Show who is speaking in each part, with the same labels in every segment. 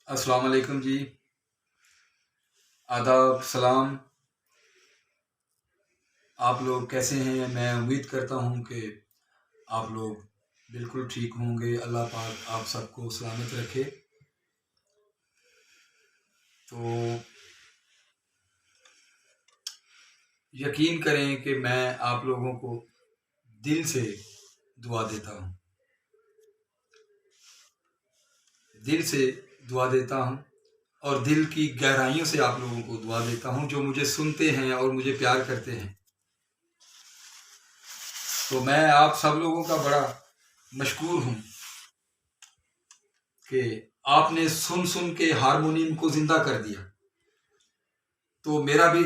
Speaker 1: अस्सलाम वालेकुम जी। आदाब, सलाम। आप लोग कैसे हैं? मैं उम्मीद करता हूँ कि आप लोग बिल्कुल ठीक होंगे। अल्लाह पाक आप सबको सलामत रखे। तो यकीन करें कि मैं आप लोगों को दिल से दुआ देता हूँ। दिल से दुआ देता हूँ और दिल की गहराइयों से आप लोगों को दुआ देता हूँ जो मुझे सुनते हैं और मुझे प्यार करते हैं। तो मैं आप सब लोगों का बड़ा मशकूर हूँ कि आपने सुन सुन के हारमोनियम को जिंदा कर दिया। तो मेरा भी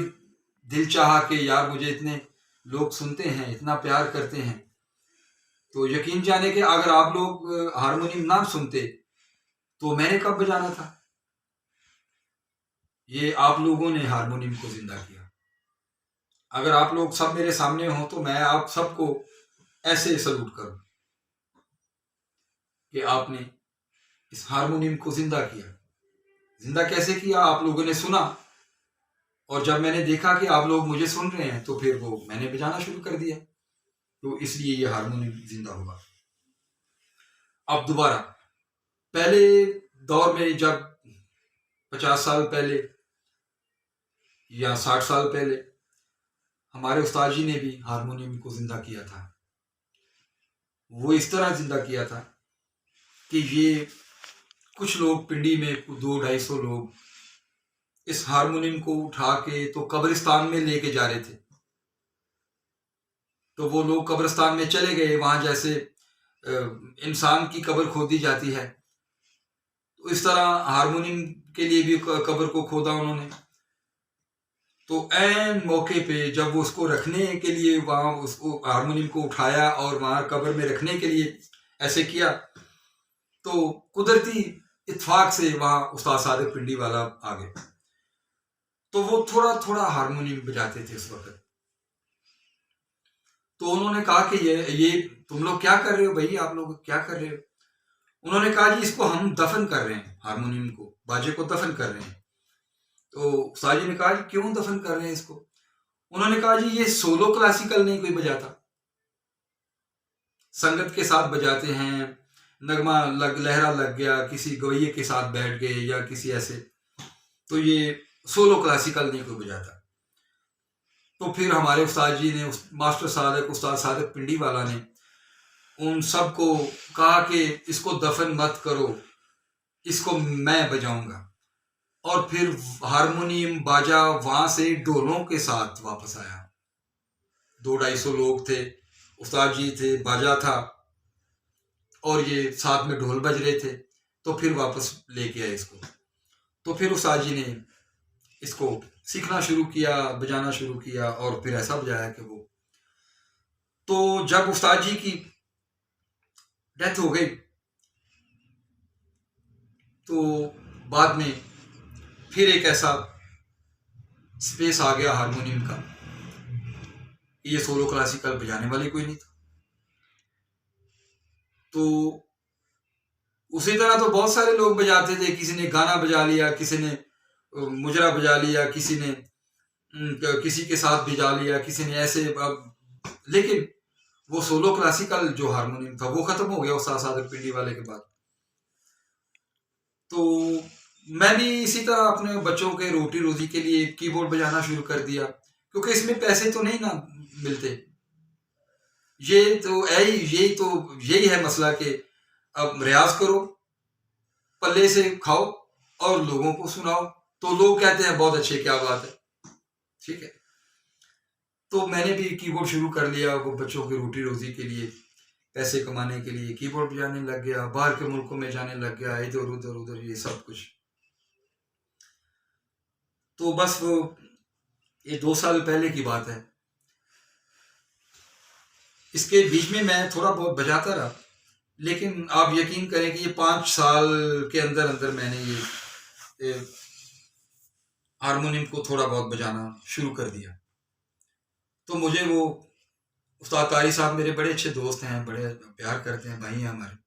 Speaker 1: दिल चाहा कि यार मुझे इतने लोग सुनते हैं, इतना प्यार करते हैं, तो यकीन जाने कि अगर आप लोग हारमोनियम ना सुनते तो मैंने कब बजाना था। ये आप लोगों ने हारमोनियम को जिंदा किया। अगर आप लोग सब मेरे सामने हो तो मैं आप सबको ऐसे सलूट करूं कि आपने इस हारमोनियम को जिंदा किया। जिंदा कैसे किया? आप लोगों ने सुना और जब मैंने देखा कि आप लोग मुझे सुन रहे हैं तो फिर वो मैंने बजाना शुरू कर दिया। तो इसलिए ये हारमोनियम जिंदा हुआ। अब दोबारा पहले दौर में जब 50 साल पहले या 60 साल पहले हमारे उस्ताद जी ने भी हारमोनियम को जिंदा किया था। वो इस तरह जिंदा किया था कि ये कुछ लोग पिंडी में 200-250 लोग इस हारमोनियम को उठा के तो कब्रिस्तान में लेके जा रहे थे। तो वो लोग कब्रिस्तान में चले गए। वहां जैसे इंसान की कब्र खोदी जाती है, तो इस तरह हारमोनियम के लिए भी कब्र को खोदा उन्होंने। तो ऐन मौके पे जब वो उसको रखने के लिए वहां उसको हारमोनियम को उठाया और वहां कब्र में रखने के लिए ऐसे किया, तो कुदरती इत्तेफाक से वहां उस्ताद सादिक पिंडी वाला आ गए। तो वो थोड़ा थोड़ा हारमोनियम बजाते थे उस वक्त। तो उन्होंने कहा कि ये तुम लोग क्या कर रहे हो भाई, आप लोग क्या कर रहे हो? उन्होंने कहा जी इसको हम दफन कर रहे हैं, हारमोनियम को, बाजे को दफन कर रहे हैं। तो उस्ताद जी ने कहा जी क्यों दफन कर रहे हैं इसको? उन्होंने कहा जी ये सोलो क्लासिकल नहीं कोई बजाता, संगत के साथ बजाते हैं, नगमा लहरा लग गया, किसी गवैये के साथ बैठ गए या किसी ऐसे, तो ये सोलो क्लासिकल नहीं कोई बजाता। तो फिर हमारे उस्ताद जी ने, मास्टर सादक उस्ताद सादक पिंडी वाला ने उन सबको कहा कि इसको दफन मत करो, इसको मैं बजाऊंगा। और फिर हारमोनियम बाजा वहां से ढोलों के साथ वापस आया। 200-250 लोग थे, उस्ताद जी थे, बाजा था और ये साथ में ढोल बज रहे थे। तो फिर वापस लेके आए इसको। तो फिर उस्ताद जी ने इसको सीखना शुरू किया, बजाना शुरू किया और फिर ऐसा बजाया कि वो, तो जब उस्ताद जी की डेथ हो गई तो बाद में फिर एक ऐसा स्पेस आ गया हारमोनियम का, ये सोलो क्लासिकल बजाने वाले कोई नहीं था। तो उसी तरह तो बहुत सारे लोग बजाते थे, किसी ने गाना बजा लिया, किसी ने मुजरा बजा लिया, किसी ने किसी के साथ बजा लिया, किसी ने ऐसे। लेकिन वो सोलो क्लासिकल जो हारमोनियम था वो खत्म हो गया उस्ताद सादक पिंडी वाले के बाद। तो मैं भी इसी तरह अपने बच्चों के रोटी रोजी के लिए कीबोर्ड बजाना शुरू कर दिया, क्योंकि इसमें पैसे तो नहीं ना मिलते। यही है मसला कि अब रियाज करो, पल्ले से खाओ और लोगों को सुनाओ, तो लोग कहते हैं बहुत अच्छे, क्या बात है, ठीक है। तो मैंने भी कीबोर्ड शुरू कर लिया, वो बच्चों की रोटी रोजी के लिए, पैसे कमाने के लिए कीबोर्ड बजाने लग गया, बाहर के मुल्कों में जाने लग गया, इधर उधर उधर, ये सब कुछ। तो बस वो ये 2 साल पहले की बात है। इसके बीच में मैं थोड़ा बहुत बजाता रहा, लेकिन आप यकीन करें कि ये 5 साल के अंदर अंदर मैंने ये हारमोनियम को थोड़ा बहुत बजाना शुरू कर दिया। तो मुझे वो उस्ताद तारी साहब मेरे बड़े अच्छे दोस्त हैं, बड़े प्यार करते हैं, भाई हैं हमारे।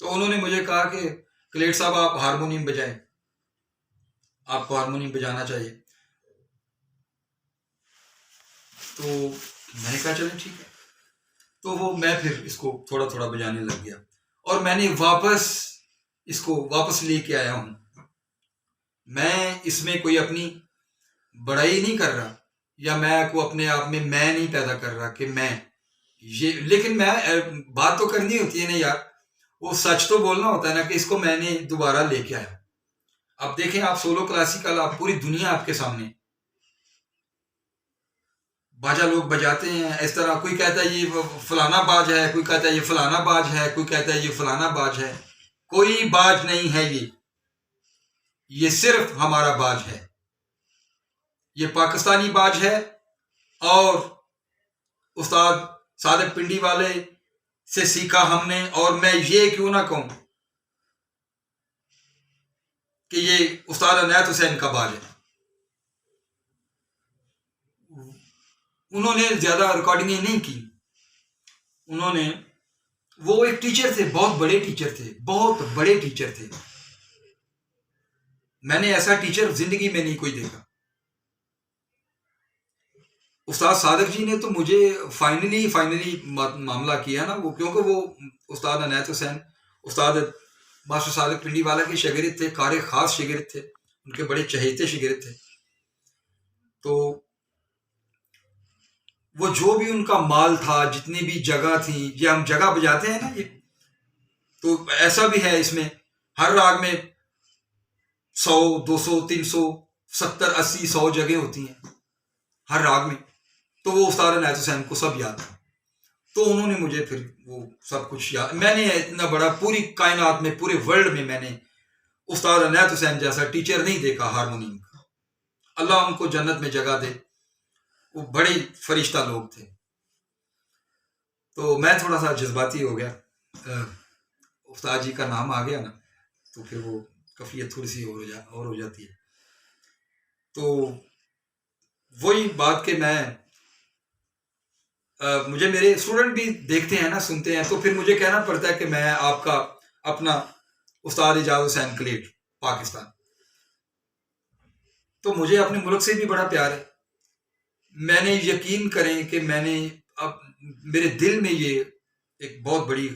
Speaker 1: तो उन्होंने मुझे कहा कि क्लेट साहब आप हारमोनियम बजाएं, आपको हारमोनियम बजाना चाहिए। तो मैंने कहा चलो ठीक है। तो वो मैं फिर इसको थोड़ा थोड़ा बजाने लग गया और मैंने इसको वापस लेके आया हूँ। मैं इसमें कोई अपनी बड़ाई नहीं कर रहा या मैं को अपने आप में मैं नहीं पैदा कर रहा कि मैं ये, लेकिन मैं बात तो करनी होती है ना यार, वो सच तो बोलना होता है ना कि इसको मैंने दोबारा लेके आया। अब देखें आप सोलो क्लासिकल, आप पूरी दुनिया आपके सामने, बाजा लोग बजाते हैं इस तरह, कोई कहता है ये फलाना बाज है, कोई कहता है ये फलाना बाज है, कोई कहता है ये फलाना बाज है। कोई बाज नहीं है ये सिर्फ हमारा बाज है। ये पाकिस्तानी बाज है और उस्ताद सादिक पिंडी वाले से सीखा हमने। और मैं ये क्यों ना कहूं कि ये उस्ताद अनैत हुसैन का बाज है। उन्होंने ज्यादा रिकॉर्डिंगें नहीं की, उन्होंने, वो एक टीचर थे, बहुत बड़े टीचर थे, बहुत बड़े टीचर थे। मैंने ऐसा टीचर जिंदगी में नहीं कोई देखा। उस्ताद सादिक जी ने तो मुझे फाइनली मामला किया ना वो, क्योंकि वो उस्ताद अनैत हुसैन, उस्ताद मास्टर सादिक पिंडी वाला के शागिर्द थे, कार खास शागिर्द थे, उनके बड़े चहेते शागिर्द थे। तो वो जो भी उनका माल था, जितनी भी जगह थी, ये हम जगह बजाते हैं ना ये, तो ऐसा भी है इसमें, हर राग में 100 200 300 70 80 100 जगह होती हैं हर राग में। तो वो उस्ताद अनैत हुसैन को सब याद था, तो उन्होंने मुझे फिर वो सब कुछ याद, मैंने इतना बड़ा पूरी कायनात में, पूरे वर्ल्ड में मैंने उस्ताद अनैत हुसैन जैसा टीचर नहीं देखा हारमोनियम का। अल्लाह उनको जन्नत में जगह दे, वो बड़े फरिश्ता लोग थे। तो मैं थोड़ा सा जज्बाती हो गया, उस्ताद जी का नाम आ गया ना, तो फिर वो कफियत थोड़ी सी और हो जाती है। तो वही बात कि मैं मुझे मेरे स्टूडेंट भी देखते हैं ना, सुनते हैं, तो फिर मुझे कहना पड़ता है कि मैं आपका अपना उस्ताद इजाज हुसैन क्लेट पाकिस्तान, तो मुझे अपने मुल्क से भी बड़ा प्यार है। मैंने, यकीन करें कि मैंने अब मेरे दिल में ये एक बहुत बड़ी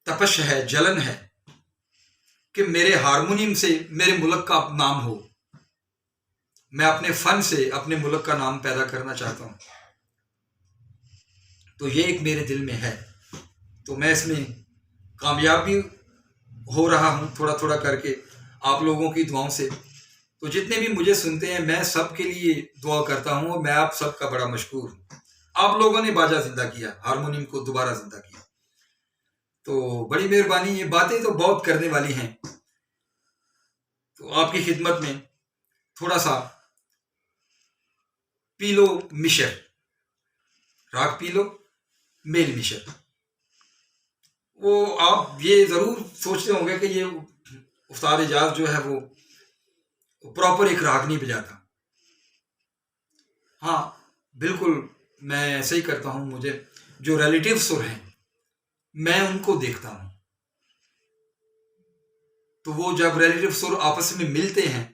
Speaker 1: तपश है, जलन है कि मेरे हारमोनियम से मेरे मुल्क का नाम हो। मैं अपने फन से अपने मुल्क का नाम पैदा करना चाहता हूं, तो ये एक मेरे दिल में है। तो मैं इसमें कामयाब भी हो रहा हूं थोड़ा थोड़ा करके, आप लोगों की दुआओं से। तो जितने भी मुझे सुनते हैं, मैं सबके लिए दुआ करता हूं और मैं आप सबका बड़ा मशकूर हूं। आप लोगों ने बाजा जिंदा किया, हारमोनियम को दोबारा जिंदा किया, तो बड़ी मेहरबानी। ये बातें तो बहुत करने वाली हैं, तो आपकी खिदमत में थोड़ा सा पीलो मिशर, राग पीलो मेल मिशर। वो आप ये जरूर सोचते होंगे कि ये उस्ताद इजाज जो है वो प्रॉपर एक राग नहीं बजाता। हाँ बिल्कुल, मैं ऐसे ही करता हूं। मुझे जो रिलेटिव सुर हैं मैं उनको देखता हूं, तो वो जब रिलेटिव सुर आपस में मिलते हैं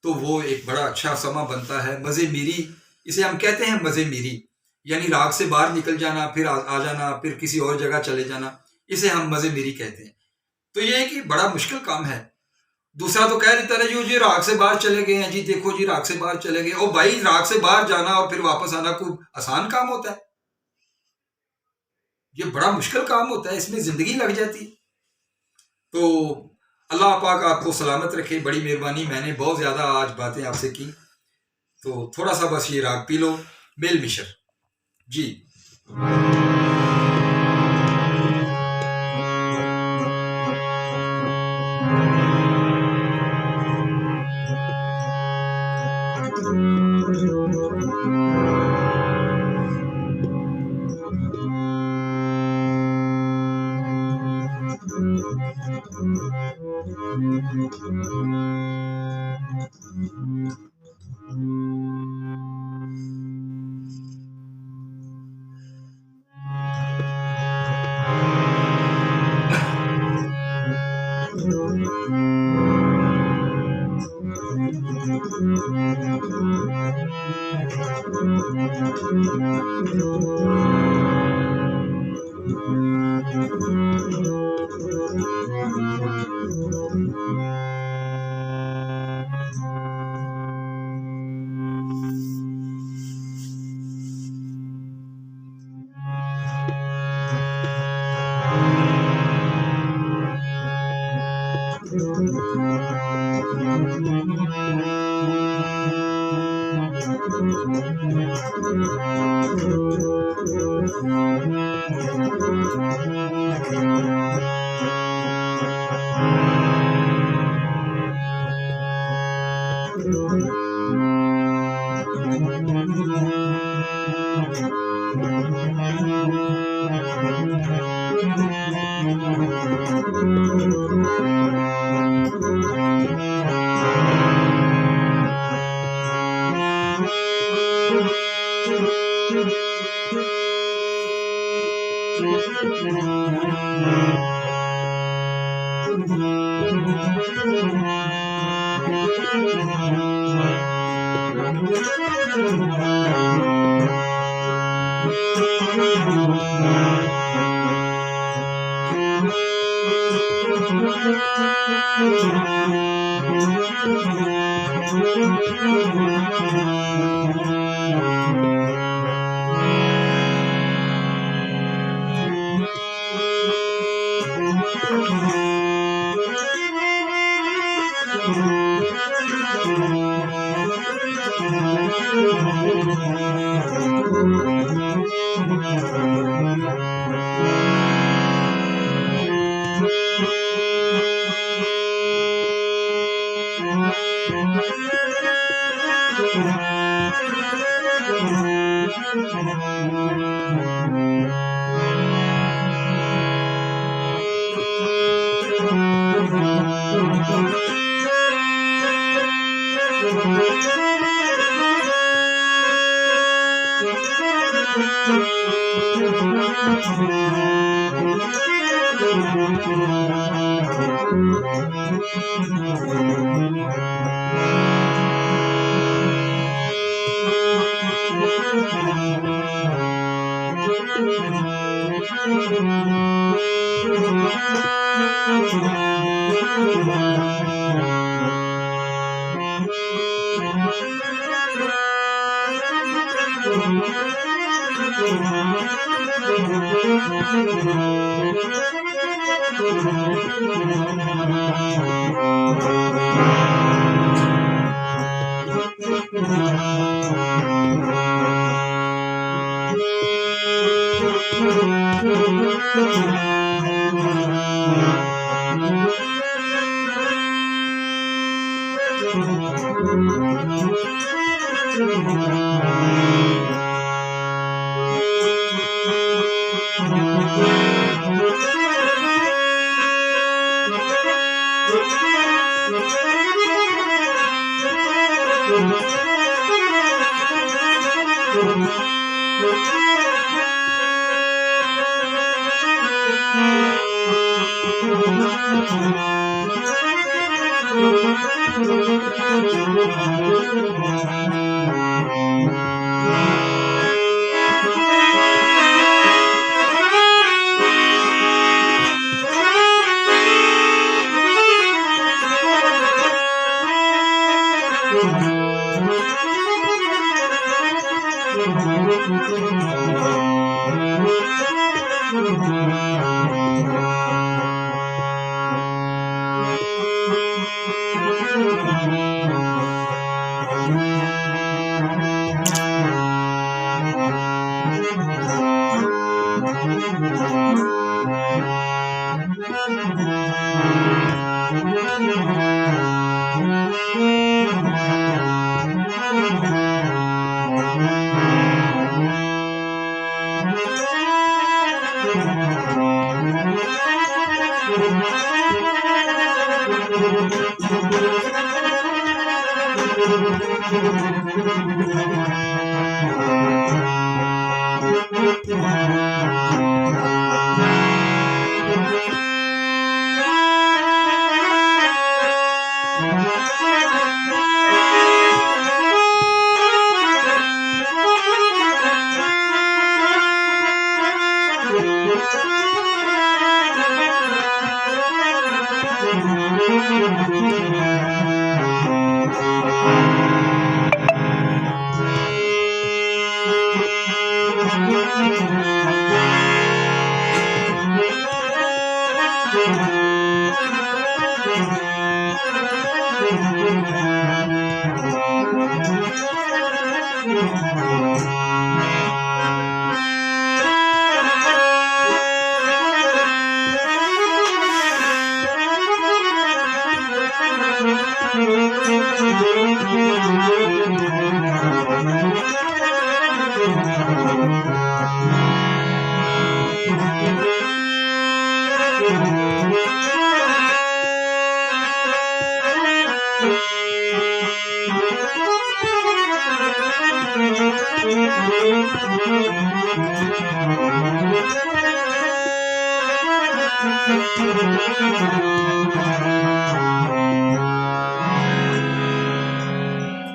Speaker 1: तो वो एक बड़ा अच्छा समा बनता है। मजे मीरी इसे हम कहते हैं, मजे मीरी यानी राग से बाहर निकल जाना, फिर आ जाना, फिर किसी और जगह चले जाना, इसे हम मजे मीरी कहते हैं। तो ये है कि बड़ा मुश्किल काम है। दूसरा तो कह देता है जी राग से बाहर चले गए हैं, जी देखो जी राग से बाहर चले गए। ओ भाई, राग से बाहर जाना और फिर वापस आना कोई आसान काम होता है? ये बड़ा मुश्किल काम होता है, इसमें जिंदगी लग जाती। तो अल्लाह पाक आपको सलामत रखे, बड़ी मेहरबानी। मैंने बहुत ज्यादा आज बातें आपसे की, तो थोड़ा सा बस ये राग पी लो मेल मिशर जी।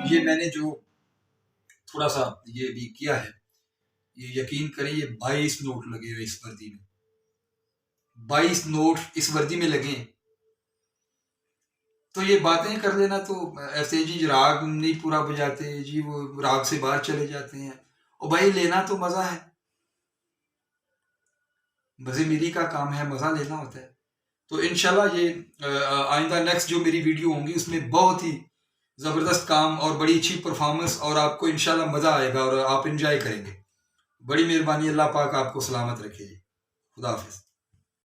Speaker 1: ये मैंने जो थोड़ा सा ये भी किया है, ये यकीन करें ये 22 नोट लगे हुए इस वर्दी में, 22 नोट इस वर्दी में लगे। तो ये बातें कर लेना तो ऐसे जी राग नहीं पूरा बजाते जी, वो राग से बाहर चले जाते हैं। और भाई लेना तो मजा है, मजे मेरी का काम है, मजा लेना होता है। तो इंशाल्लाह ये आइंदा नेक्स्ट जो मेरी वीडियो होंगी उसमें बहुत ही ज़बरदस्त काम और बड़ी अच्छी परफॉर्मेंस, और आपको इंशाल्लाह मज़ा आएगा और आप इंजॉय करेंगे। बड़ी मेहरबानी, अल्लाह पाक आपको सलामत रखे जी। खुदा हाफिज़।